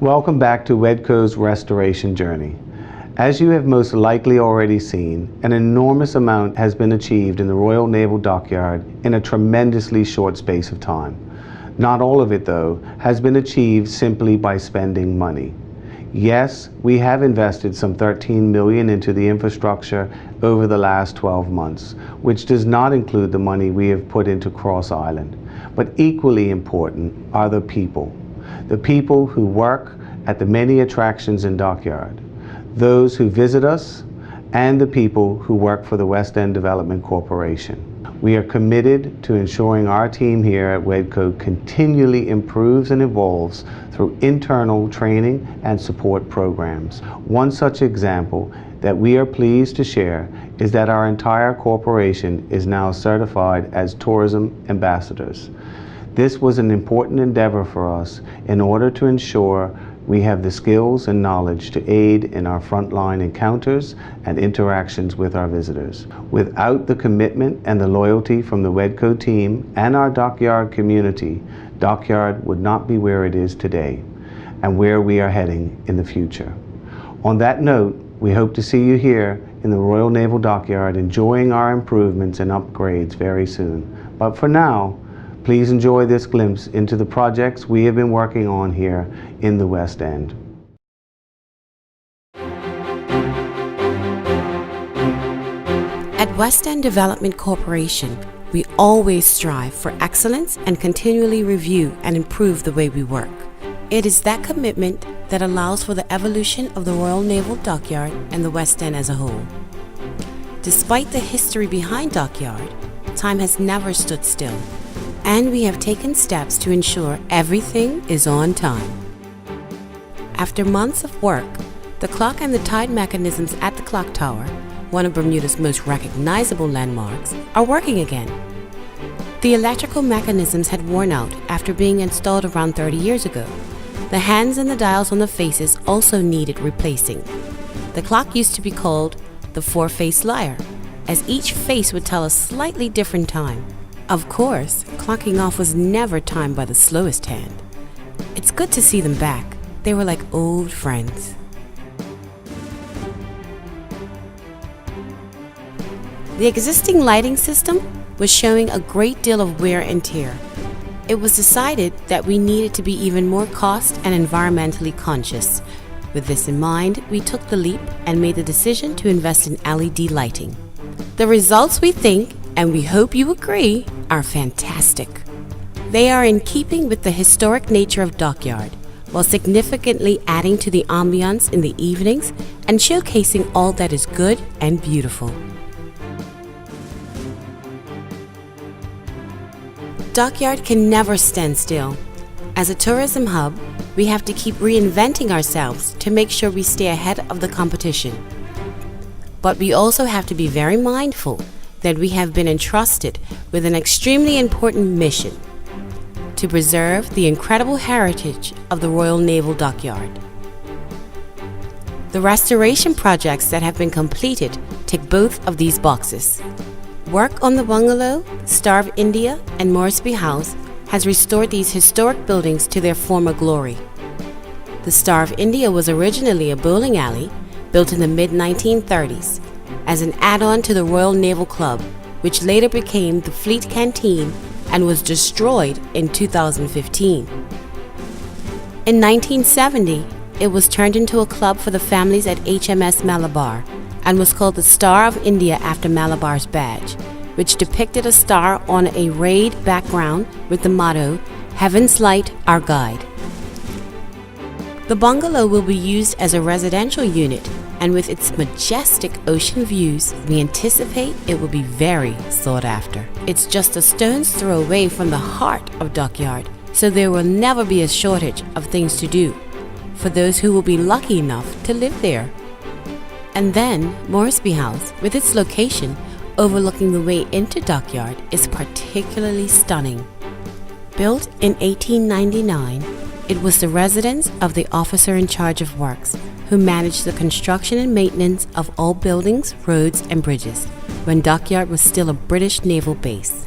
Welcome back to WEDCO's restoration journey. As you have most likely already seen, an enormous amount has been achieved in the Royal Naval Dockyard in a tremendously short space of time. Not all of it, though, has been achieved simply by spending money. Yes, we have invested some $13 million into the infrastructure over the last 12 months, which does not include the money we have put into Cross Island. But equally important are the people who work at the many attractions in Dockyard, those who visit us, and the people who work for the West End Development Corporation. We are committed to ensuring our team here at WEDCO continually improves and evolves through internal training and support programs. One such example that we are pleased to share is that our entire corporation is now certified as tourism ambassadors. This was an important endeavor for us in order to ensure we have the skills and knowledge to aid in our frontline encounters and interactions with our visitors. Without the commitment and the loyalty from the WEDCO team and our Dockyard community, Dockyard would not be where it is today and where we are heading in the future. On that note, we hope to see you here in the Royal Naval Dockyard enjoying our improvements and upgrades very soon. But for now, please enjoy this glimpse into the projects we have been working on here in the West End. At West End Development Corporation, we always strive for excellence and continually review and improve the way we work. It is that commitment that allows for the evolution of the Royal Naval Dockyard and the West End as a whole. Despite the history behind Dockyard, time has never stood still, and we have taken steps to ensure everything is on time. After months of work, the clock and the tide mechanisms at the clock tower, one of Bermuda's most recognizable landmarks, are working again. The electrical mechanisms had worn out after being installed around 30 years ago. The hands and the dials on the faces also needed replacing. The clock used to be called the four-face lyre, as each face would tell a slightly different time. Of course, clocking off was never timed by the slowest hand. It's good to see them back. They were like old friends. The existing lighting system was showing a great deal of wear and tear. It was decided that we needed to be even more cost and environmentally conscious. With this in mind, we took the leap and made the decision to invest in LED lighting. The results, we think, and we hope you agree, are fantastic. They are in keeping with the historic nature of Dockyard, while significantly adding to the ambiance in the evenings and showcasing all that is good and beautiful. Dockyard can never stand still. As a tourism hub, we have to keep reinventing ourselves to make sure we stay ahead of the competition. But we also have to be very mindful that we have been entrusted with an extremely important mission: to preserve the incredible heritage of the Royal Naval Dockyard. The restoration projects that have been completed tick both of these boxes. Work on the bungalow, Star of India, and Moresby House has restored these historic buildings to their former glory. The Star of India was originally a bowling alley built in the mid-1930s as an add-on to the Royal Naval Club, which later became the Fleet Canteen and was destroyed in 2015. In 1970, it was turned into a club for the families at HMS Malabar and was called the Star of India after Malabar's badge, which depicted a star on a rayed background with the motto, "Heaven's Light, Our Guide." The bungalow will be used as a residential unit, and with its majestic ocean views, we anticipate it will be very sought after. It's just a stone's throw away from the heart of Dockyard, so there will never be a shortage of things to do for those who will be lucky enough to live there. And then, Moresby House, with its location overlooking the way into Dockyard, is particularly stunning. Built in 1899, it was the residence of the officer in charge of works, who managed the construction and maintenance of all buildings, roads, and bridges, when Dockyard was still a British naval base.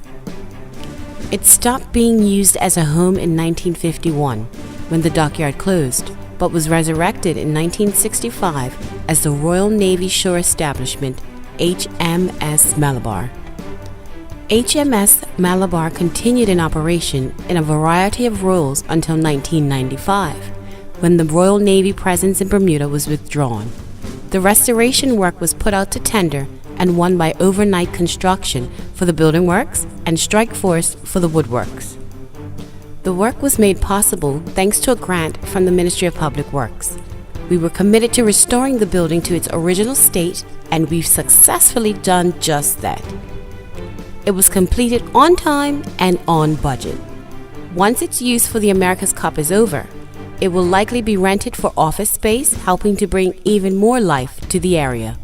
It stopped being used as a home in 1951, when the Dockyard closed, but was resurrected in 1965 as the Royal Navy Shore Establishment, HMS Malabar. HMS Malabar continued in operation in a variety of roles until 1995, when the Royal Navy presence in Bermuda was withdrawn. The restoration work was put out to tender and won by Overnight Construction for the building works and Strike Force for the woodworks. The work was made possible thanks to a grant from the Ministry of Public Works. We were committed to restoring the building to its original state, and we've successfully done just that. It was completed on time and on budget. Once its use for the America's Cup is over, it will likely be rented for office space, helping to bring even more life to the area.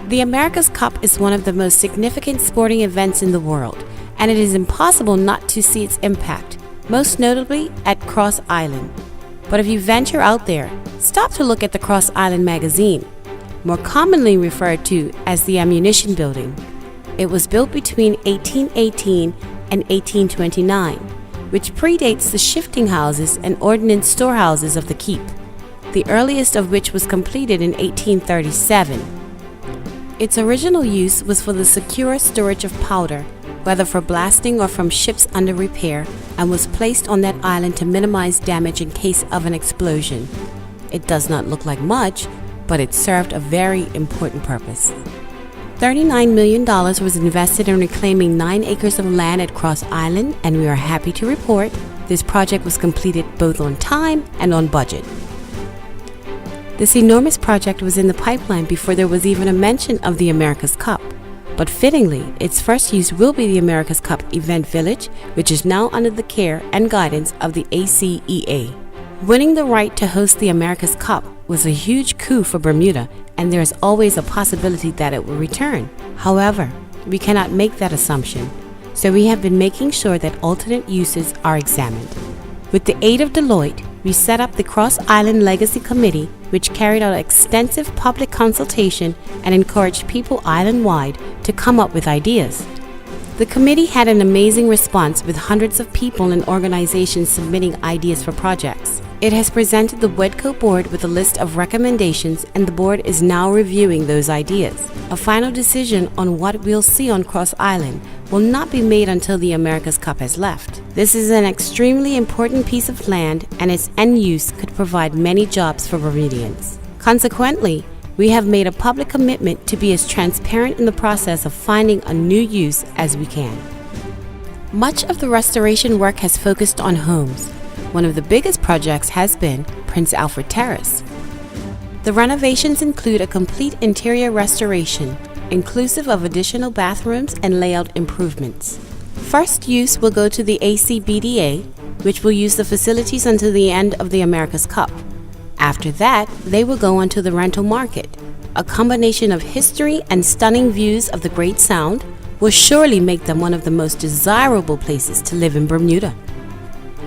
The America's Cup is one of the most significant sporting events in the world, and it is impossible not to see its impact, most notably at Cross Island. But if you venture out there, stop to look at the Cross Island magazine, more commonly referred to as the Ammunition Building. It was built between 1818 and 1829, which predates the shifting houses and ordnance storehouses of the keep, the earliest of which was completed in 1837. Its original use was for the secure storage of powder, whether for blasting or from ships under repair, and was placed on that island to minimize damage in case of an explosion. It does not look like much, but it served a very important purpose. $39 million was invested in reclaiming 9 acres of land at Cross Island, and we are happy to report this project was completed both on time and on budget. This enormous project was in the pipeline before there was even a mention of the America's Cup. But fittingly, its first use will be the America's Cup Event Village, which is now under the care and guidance of the ACEA. Winning the right to host the America's Cup was a huge coup for Bermuda, and there is always a possibility that it will return. However, we cannot make that assumption, so we have been making sure that alternate uses are examined. With the aid of Deloitte, we set up the Cross Island Legacy Committee, which carried out extensive public consultation and encouraged people island-wide to come up with ideas. The committee had an amazing response, with hundreds of people and organizations submitting ideas for projects. It has presented the WEDCO board with a list of recommendations, and the board is now reviewing those ideas. A final decision on what we'll see on Cross Island will not be made until the America's Cup has left. This is an extremely important piece of land, and its end use could provide many jobs for Bermudians. Consequently, we have made a public commitment to be as transparent in the process of finding a new use as we can. Much of the restoration work has focused on homes. One of the biggest projects has been Prince Alfred Terrace. The renovations include a complete interior restoration, inclusive of additional bathrooms and layout improvements. First use will go to the ACBDA, which will use the facilities until the end of the America's Cup. After that, they will go onto the rental market. A combination of history and stunning views of the Great Sound will surely make them one of the most desirable places to live in Bermuda.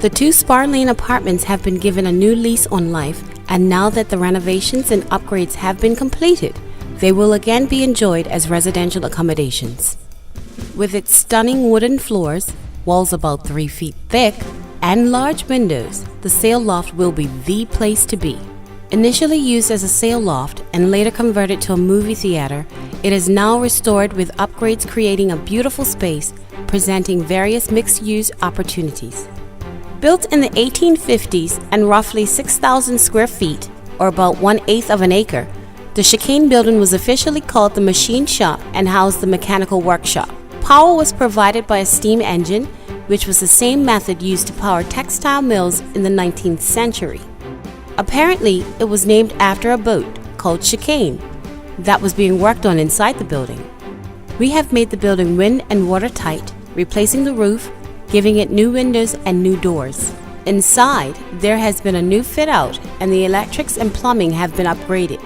The 2 Spar Lane apartments have been given a new lease on life, and now that the renovations and upgrades have been completed, they will again be enjoyed as residential accommodations. With its stunning wooden floors, walls about 3 feet thick, and large windows, the sail loft will be the place to be. Initially used as a sail loft and later converted to a movie theater, it is now restored with upgrades, creating a beautiful space presenting various mixed-use opportunities. Built in the 1850s and roughly 6,000 square feet, or about 1/8 of an acre, the Chicane building was officially called the Machine Shop and housed the mechanical workshop. Power was provided by a steam engine, which was the same method used to power textile mills in the 19th century. Apparently, it was named after a boat called Chicane that was being worked on inside the building. We have made the building wind and watertight, replacing the roof, giving it new windows and new doors. Inside, there has been a new fit-out, and the electrics and plumbing have been upgraded.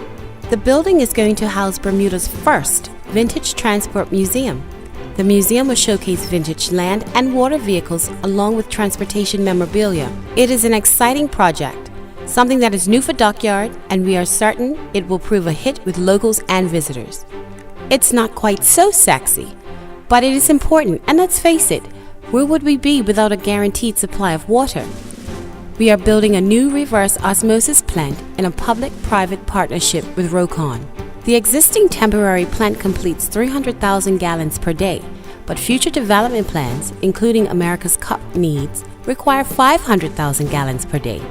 The building is going to house Bermuda's first vintage transport museum. The museum will showcase vintage land and water vehicles along with transportation memorabilia. It is an exciting project, something that is new for Dockyard, and we are certain it will prove a hit with locals and visitors. It's not quite so sexy, but it is important, and let's face it, where would we be without a guaranteed supply of water? We are building a new reverse osmosis plant in a public-private partnership with ROCON. The existing temporary plant completes 300,000 gallons per day, but future development plans, including America's Cup needs, require 500,000 gallons per day.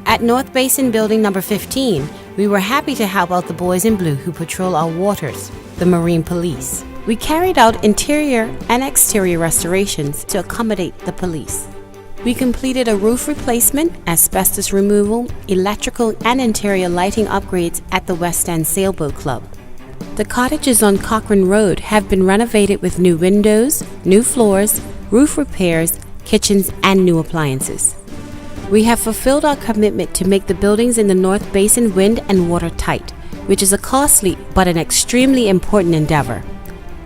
At North Basin Building Number 15, we were happy to help out the boys in blue who patrol our waters, the Marine Police. We carried out interior and exterior restorations to accommodate the police. We completed a roof replacement, asbestos removal, electrical and interior lighting upgrades at the West End Sailboat Club. The cottages on Cochrane Road have been renovated with new windows, new floors, roof repairs, kitchens and new appliances. We have fulfilled our commitment to make the buildings in the North Basin wind and watertight, which is a costly but an extremely important endeavor.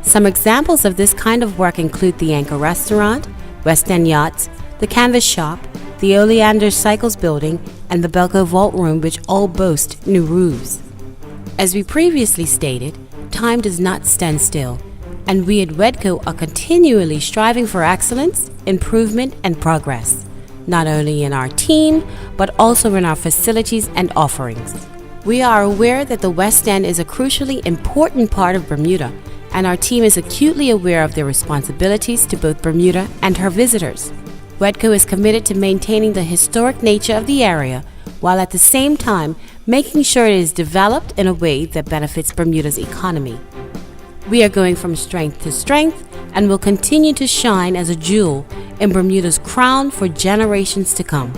Some examples of this kind of work include the Anchor Restaurant, West End Yachts, the Canvas Shop, the Oleander Cycles Building, and the Belco Vault Room, which all boast new roofs. As we previously stated, time does not stand still, and we at WEDCO are continually striving for excellence, improvement, and progress, not only in our team, but also in our facilities and offerings. We are aware that the West End is a crucially important part of Bermuda, and our team is acutely aware of their responsibilities to both Bermuda and her visitors. WEDCO is committed to maintaining the historic nature of the area, while at the same time making sure it is developed in a way that benefits Bermuda's economy. We are going from strength to strength and will continue to shine as a jewel in Bermuda's crown for generations to come.